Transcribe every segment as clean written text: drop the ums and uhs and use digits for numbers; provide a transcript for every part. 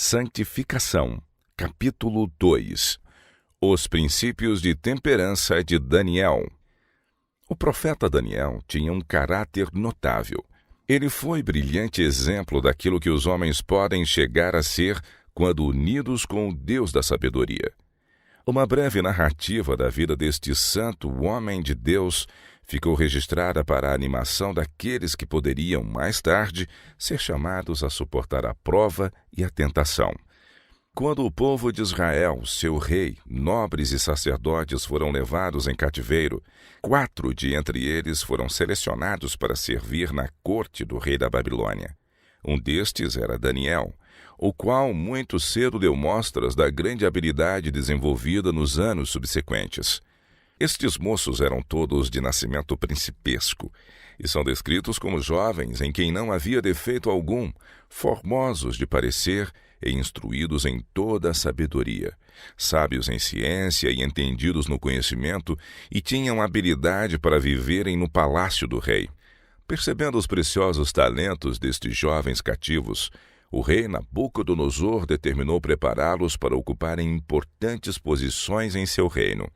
Santificação, capítulo 2. Os princípios de temperança de Daniel. O profeta Daniel tinha um caráter notável. Ele foi brilhante exemplo daquilo que os homens podem chegar a ser quando unidos com o Deus da sabedoria. Uma breve narrativa da vida deste santo homem de Deus ficou registrada para a animação daqueles que poderiam, mais tarde, ser chamados a suportar a prova e a tentação. Quando o povo de Israel, seu rei, nobres e sacerdotes foram levados em cativeiro, 4 de entre eles foram selecionados para servir na corte do rei da Babilônia. Um destes era Daniel, o qual muito cedo deu mostras da grande habilidade desenvolvida nos anos subsequentes. Estes moços eram todos de nascimento principesco, e são descritos como jovens em quem não havia defeito algum, formosos de parecer e instruídos em toda a sabedoria, sábios em ciência e entendidos no conhecimento, e tinham habilidade para viverem no palácio do rei. Percebendo os preciosos talentos destes jovens cativos, o rei Nabucodonosor determinou prepará-los para ocuparem importantes posições em seu reino.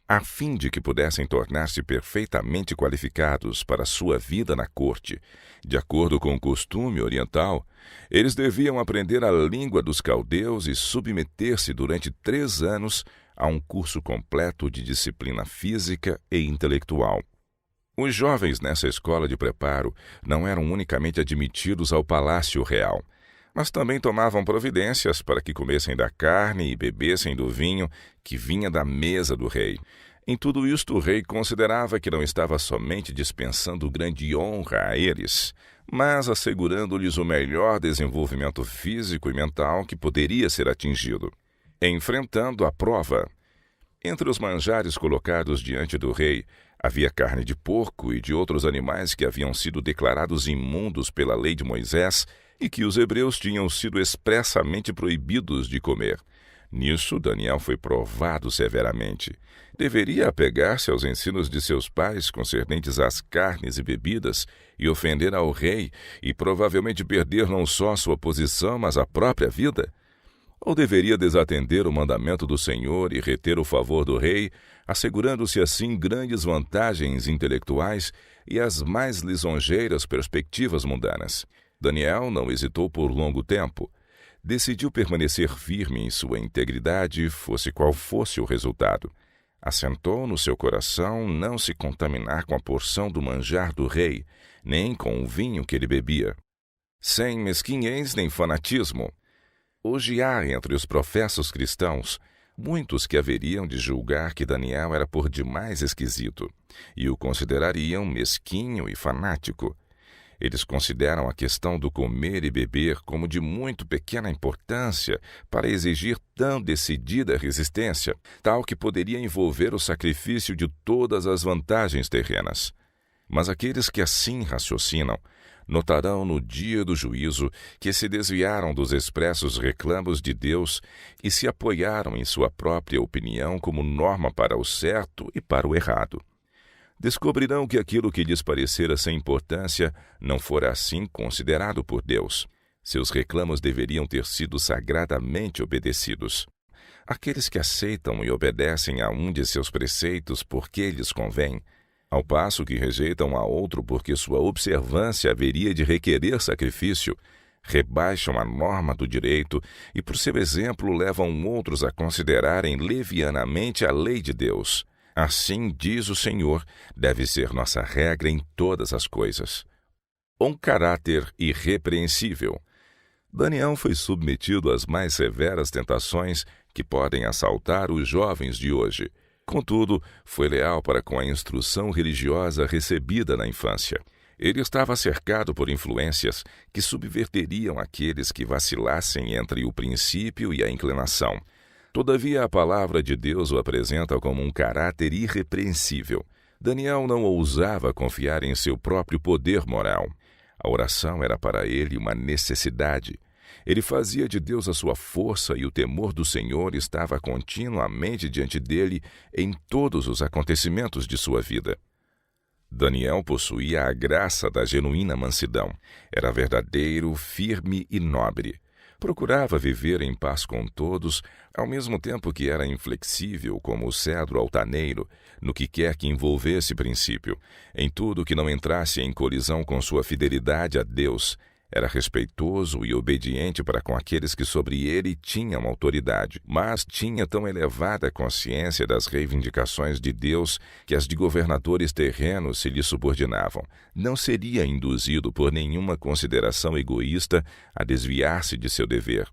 A fim de que pudessem tornar-se perfeitamente qualificados para sua vida na corte, de acordo com o costume oriental, eles deviam aprender a língua dos caldeus e submeter-se durante 3 anos a um curso completo de disciplina física e intelectual. Os jovens nessa escola de preparo não eram unicamente admitidos ao palácio real, mas também tomavam providências para que comessem da carne e bebessem do vinho que vinha da mesa do rei. Em tudo isto, o rei considerava que não estava somente dispensando grande honra a eles, mas assegurando-lhes o melhor desenvolvimento físico e mental que poderia ser atingido. Enfrentando a prova. Entre os manjares colocados diante do rei, havia carne de porco e de outros animais que haviam sido declarados imundos pela lei de Moisés e que os hebreus tinham sido expressamente proibidos de comer. Nisso, Daniel foi provado severamente. Deveria apegar-se aos ensinos de seus pais concernentes às carnes e bebidas e ofender ao rei e provavelmente perder não só sua posição, mas a própria vida? Ou deveria desatender o mandamento do Senhor e reter o favor do rei, assegurando-se assim grandes vantagens intelectuais e as mais lisonjeiras perspectivas mundanas? Daniel não hesitou por longo tempo. Decidiu permanecer firme em sua integridade, fosse qual fosse o resultado. Assentou no seu coração não se contaminar com a porção do manjar do rei, nem com o vinho que ele bebia. Sem mesquinhez nem fanatismo. Hoje há entre os professos cristãos muitos que haveriam de julgar que Daniel era por demais esquisito e o considerariam mesquinho e fanático. Eles consideram a questão do comer e beber como de muito pequena importância para exigir tão decidida resistência, tal que poderia envolver o sacrifício de todas as vantagens terrenas. Mas aqueles que assim raciocinam notarão no dia do juízo que se desviaram dos expressos reclamos de Deus e se apoiaram em sua própria opinião como norma para o certo e para o errado. Descobrirão que aquilo que lhes parecera sem importância não fora assim considerado por Deus. Seus reclamos deveriam ter sido sagradamente obedecidos. Aqueles que aceitam e obedecem a um de seus preceitos porque lhes convém, ao passo que rejeitam a outro porque sua observância haveria de requerer sacrifício, rebaixam a norma do direito e, por seu exemplo, levam outros a considerarem levianamente a lei de Deus. Assim, diz o Senhor, deve ser nossa regra em todas as coisas. Um caráter irrepreensível. Daniel foi submetido às mais severas tentações que podem assaltar os jovens de hoje. Contudo, foi leal para com a instrução religiosa recebida na infância. Ele estava cercado por influências que subverteriam aqueles que vacilassem entre o princípio e a inclinação. Todavia, a palavra de Deus o apresenta como um caráter irrepreensível. Daniel não ousava confiar em seu próprio poder moral. A oração era para ele uma necessidade. Ele fazia de Deus a sua força e o temor do Senhor estava continuamente diante dele em todos os acontecimentos de sua vida. Daniel possuía a graça da genuína mansidão. Era verdadeiro, firme e nobre. Procurava viver em paz com todos, ao mesmo tempo que era inflexível como o cedro altaneiro, no que quer que envolvesse princípio, em tudo que não entrasse em colisão com sua fidelidade a Deus. Era respeitoso e obediente para com aqueles que sobre ele tinham autoridade, mas tinha tão elevada consciência das reivindicações de Deus que as de governadores terrenos se lhe subordinavam. Não seria induzido por nenhuma consideração egoísta a desviar-se de seu dever.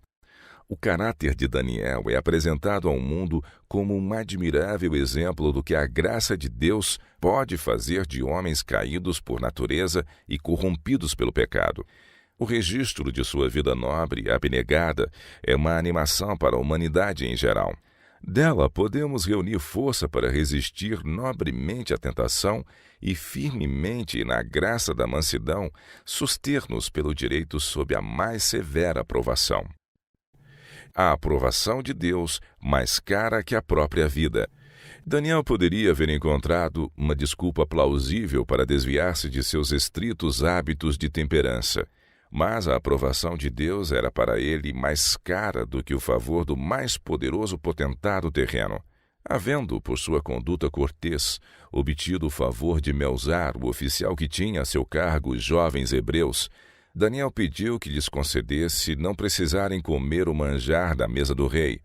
O caráter de Daniel é apresentado ao mundo como um admirável exemplo do que a graça de Deus pode fazer de homens caídos por natureza e corrompidos pelo pecado. O registro de sua vida nobre e abnegada é uma animação para a humanidade em geral. Dela podemos reunir força para resistir nobremente à tentação e firmemente na graça da mansidão suster-nos pelo direito sob a mais severa provação. A aprovação de Deus mais cara que a própria vida. Daniel poderia haver encontrado uma desculpa plausível para desviar-se de seus estritos hábitos de temperança. Mas a aprovação de Deus era para ele mais cara do que o favor do mais poderoso potentado terreno. Havendo, por sua conduta cortês, obtido o favor de Melzar, o oficial que tinha a seu cargo os jovens hebreus, Daniel pediu que lhes concedesse não precisarem comer o manjar da mesa do rei,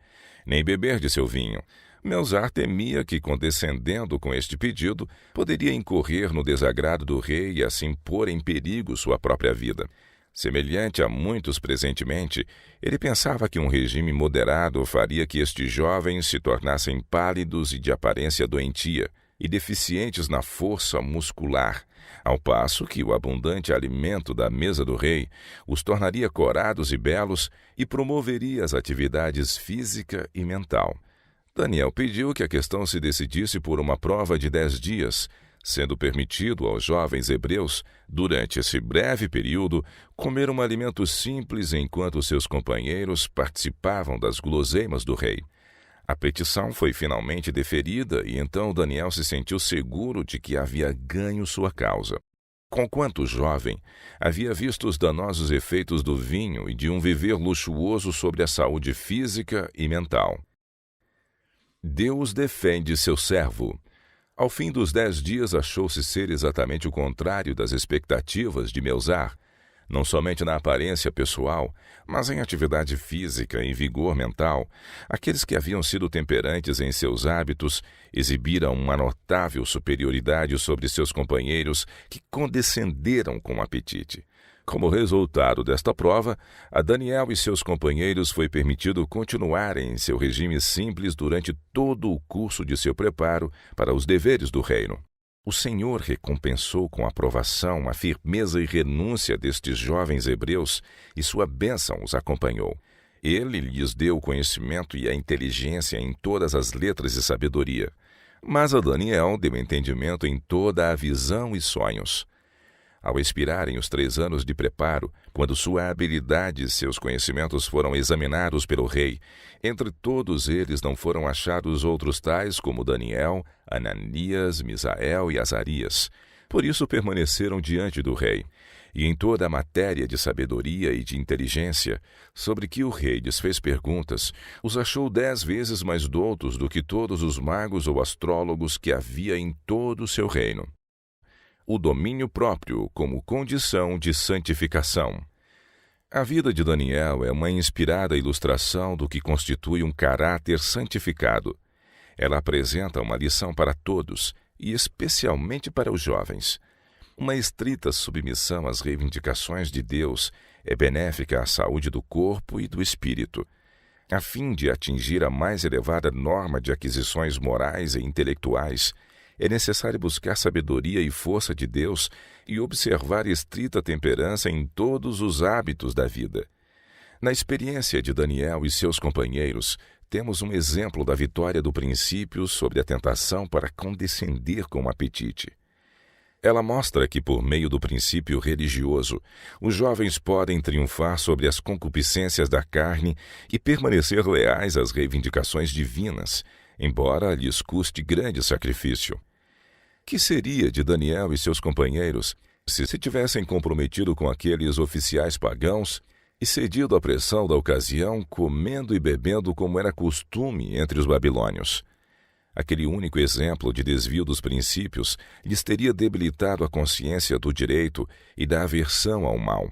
nem beber de seu vinho. Melzar temia que, condescendendo com este pedido, poderia incorrer no desagrado do rei e assim pôr em perigo sua própria vida. Semelhante a muitos presentemente, ele pensava que um regime moderado faria que estes jovens se tornassem pálidos e de aparência doentia, e deficientes na força muscular, ao passo que o abundante alimento da mesa do rei os tornaria corados e belos e promoveria as atividades física e mental. Daniel pediu que a questão se decidisse por uma prova de 10 dias, sendo permitido aos jovens hebreus, durante esse breve período, comer um alimento simples enquanto seus companheiros participavam das guloseimas do rei. A petição foi finalmente deferida e então Daniel se sentiu seguro de que havia ganho sua causa. Conquanto jovem, havia visto os danosos efeitos do vinho e de um viver luxuoso sobre a saúde física e mental. Deus defende seu servo. Ao fim dos 10 dias achou-se ser exatamente o contrário das expectativas de Melzar, não somente na aparência pessoal, mas em atividade física e vigor mental. Aqueles que haviam sido temperantes em seus hábitos exibiram uma notável superioridade sobre seus companheiros que condescenderam com o apetite. Como resultado desta prova, a Daniel e seus companheiros foi permitido continuarem em seu regime simples durante todo o curso de seu preparo para os deveres do reino. O Senhor recompensou com aprovação a firmeza e renúncia destes jovens hebreus e sua bênção os acompanhou. Ele lhes deu o conhecimento e a inteligência em todas as letras e sabedoria. Mas a Daniel deu entendimento em toda a visão e sonhos. Ao expirarem os 3 anos de preparo, quando sua habilidade e seus conhecimentos foram examinados pelo rei, entre todos eles não foram achados outros tais como Daniel, Ananias, Misael e Azarias. Por isso permaneceram diante do rei. E em toda a matéria de sabedoria e de inteligência, sobre que o rei lhes fez perguntas, os achou 10 vezes mais doutos do que todos os magos ou astrólogos que havia em todo o seu reino. O domínio próprio como condição de santificação. A vida de Daniel é uma inspirada ilustração do que constitui um caráter santificado. Ela apresenta uma lição para todos, e especialmente para os jovens. Uma estrita submissão às reivindicações de Deus é benéfica à saúde do corpo e do espírito. A fim de atingir a mais elevada norma de aquisições morais e intelectuais, é necessário buscar sabedoria e força de Deus e observar estrita temperança em todos os hábitos da vida. Na experiência de Daniel e seus companheiros, temos um exemplo da vitória do princípio sobre a tentação para condescender com o apetite. Ela mostra que, por meio do princípio religioso, os jovens podem triunfar sobre as concupiscências da carne e permanecer leais às reivindicações divinas, embora lhes custe grande sacrifício. Que seria de Daniel e seus companheiros se se tivessem comprometido com aqueles oficiais pagãos e cedido à pressão da ocasião, comendo e bebendo como era costume entre os babilônios? Aquele único exemplo de desvio dos princípios lhes teria debilitado a consciência do direito e da aversão ao mal.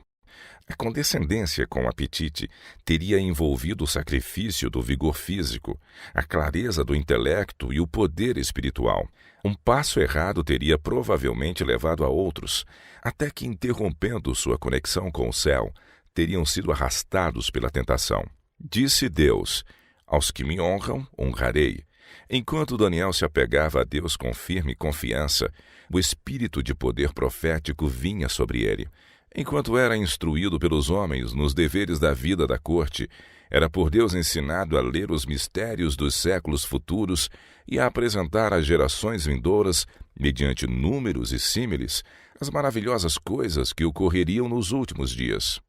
A condescendência com o apetite teria envolvido o sacrifício do vigor físico, a clareza do intelecto e o poder espiritual. Um passo errado teria provavelmente levado a outros, até que, interrompendo sua conexão com o céu, teriam sido arrastados pela tentação. Disse Deus: aos que me honram, honrarei. Enquanto Daniel se apegava a Deus com firme confiança, o espírito de poder profético vinha sobre ele. Enquanto era instruído pelos homens nos deveres da vida da corte, era por Deus ensinado a ler os mistérios dos séculos futuros e a apresentar às gerações vindouras, mediante números e símiles, as maravilhosas coisas que ocorreriam nos últimos dias.